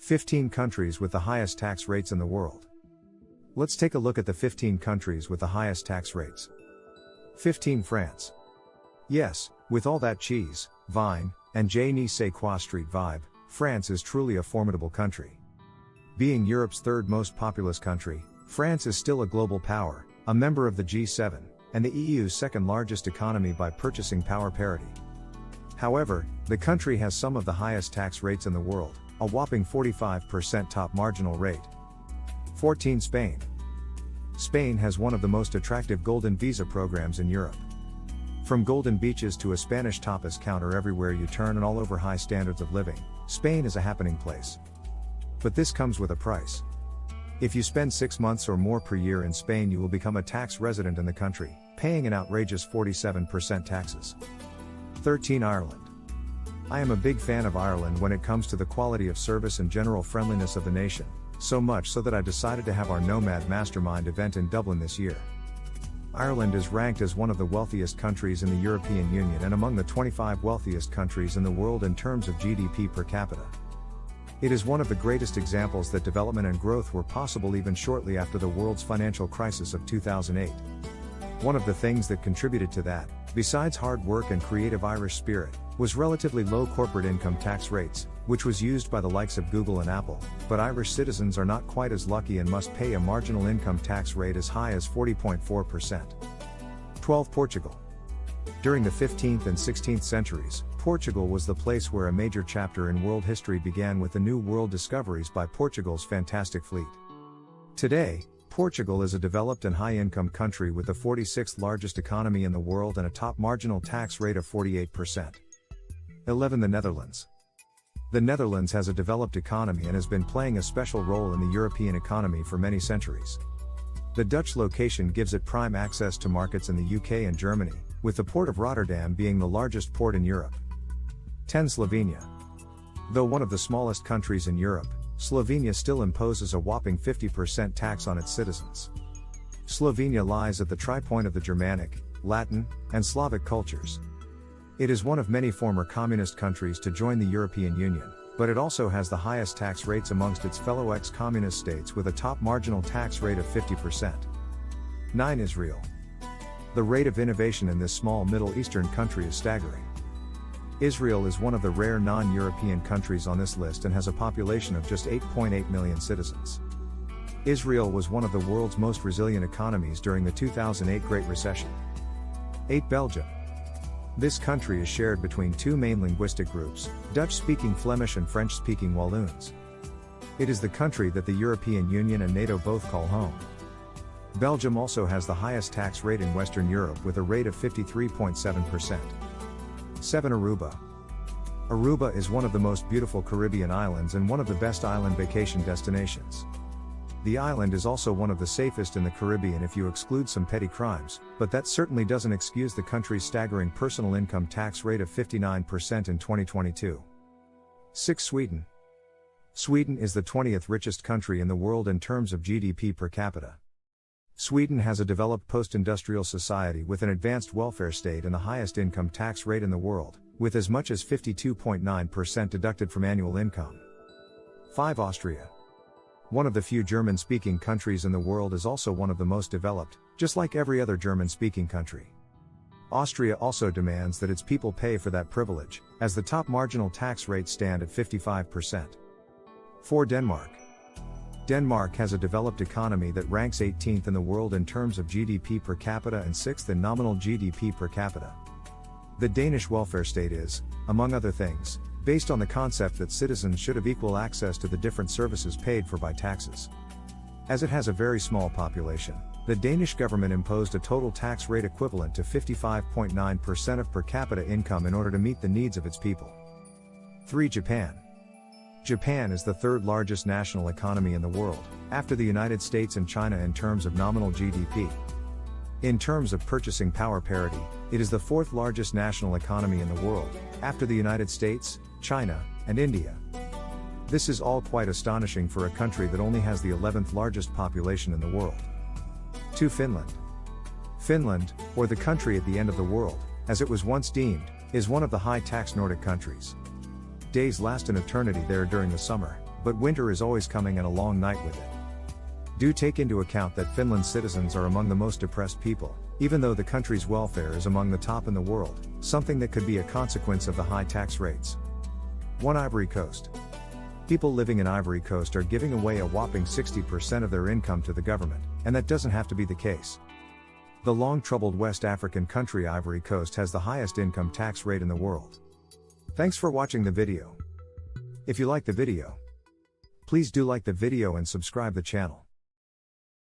15 countries with the highest tax rates in the world. Let's take a look at the 15 countries with the highest tax rates. 15 France. Yes, with all that cheese, vine, and je ne sais quoi street vibe, France is truly a formidable country. Being Europe's third most populous country, France is still a global power, a member of the G7, and the EU's second largest economy by purchasing power parity. However, the country has some of the highest tax rates in the world, a whopping 45% top marginal rate. 14 Spain. Spain has one of the most attractive golden visa programs in Europe. From golden beaches to a Spanish tapas counter everywhere you turn and all over high standards of living, Spain is a happening place. But this comes with a price. If you spend 6 months or more per year in Spain, you will become a tax resident in the country, paying an outrageous 47% taxes. 13 Ireland. I am a big fan of Ireland when it comes to the quality of service and general friendliness of the nation, so much so that I decided to have our Nomad Mastermind event in Dublin this year. Ireland is ranked as one of the wealthiest countries in the European Union and among the 25 wealthiest countries in the world in terms of GDP per capita. It is one of the greatest examples that development and growth were possible even shortly after the world's financial crisis of 2008. One of the things that contributed to that, besides hard work and creative Irish spirit, was relatively low corporate income tax rates, which was used by the likes of Google and Apple, but Irish citizens are not quite as lucky and must pay a marginal income tax rate as high as 40.4%. 12 Portugal. During the 15th and 16th centuries, Portugal was the place where a major chapter in world history began with the New World discoveries by Portugal's fantastic fleet. Today, Portugal is a developed and high-income country with the 46th largest economy in the world and a top marginal tax rate of 48%. 11 The Netherlands. The Netherlands has a developed economy and has been playing a special role in the European economy for many centuries. The Dutch location gives it prime access to markets in the UK and Germany, with the port of Rotterdam being the largest port in Europe. 10 Slovenia. Though one of the smallest countries in Europe, Slovenia still imposes a whopping 50% tax on its citizens. Slovenia lies at the tripoint of the Germanic, Latin, and Slavic cultures. It is one of many former communist countries to join the European Union, but it also has the highest tax rates amongst its fellow ex-communist states with a top marginal tax rate of 50%. 9 Israel. The rate of innovation in this small Middle Eastern country is staggering. Israel is one of the rare non-European countries on this list and has a population of just 8.8 million citizens. Israel was one of the world's most resilient economies during the 2008 Great Recession. 8 Belgium. This country is shared between two main linguistic groups, Dutch-speaking Flemish and French-speaking Walloons. It is the country that the European Union and NATO both call home. Belgium also has the highest tax rate in Western Europe with a rate of 53.7%. 7 Aruba. Aruba is one of the most beautiful Caribbean islands and one of the best island vacation destinations. The island is also one of the safest in the Caribbean if you exclude some petty crimes, but that certainly doesn't excuse the country's staggering personal income tax rate of 59% in 2022. 6 Sweden. Sweden is the 20th richest country in the world in terms of GDP per capita. Sweden has a developed post-industrial society with an advanced welfare state and the highest income tax rate in the world, with as much as 52.9% deducted from annual income. 5 Austria. One of the few German-speaking countries in the world is also one of the most developed, just like every other German-speaking country. Austria also demands that its people pay for that privilege, as the top marginal tax rates stand at 55%. 4 Denmark. Denmark has a developed economy that ranks 18th in the world in terms of GDP per capita and 6th in nominal GDP per capita. The Danish welfare state is, among other things, based on the concept that citizens should have equal access to the different services paid for by taxes. As it has a very small population, the Danish government imposed a total tax rate equivalent to 55.9% of per capita income in order to meet the needs of its people. 3 Japan. Japan is the third largest national economy in the world, after the United States and China in terms of nominal GDP. In terms of purchasing power parity, it is the fourth largest national economy in the world, after the United States, China, and India. This is all quite astonishing for a country that only has the 11th largest population in the world. 2 Finland. Finland, or the country at the end of the world, as it was once deemed, is one of the high-tax Nordic countries. Days last an eternity there during the summer, But winter is always coming and a long night with it. Do take into account that Finland's citizens are among the most depressed people, even though the country's welfare is among the top in the world, something that could be a consequence of the high tax rates. 1. Ivory Coast. People living in Ivory Coast are giving away a whopping 60% of their income to the government, and that doesn't have to be the case. The long-troubled West African country Ivory Coast has the highest income tax rate in the world. Thanks for watching the video. If you like the video, please do like the video and subscribe the channel.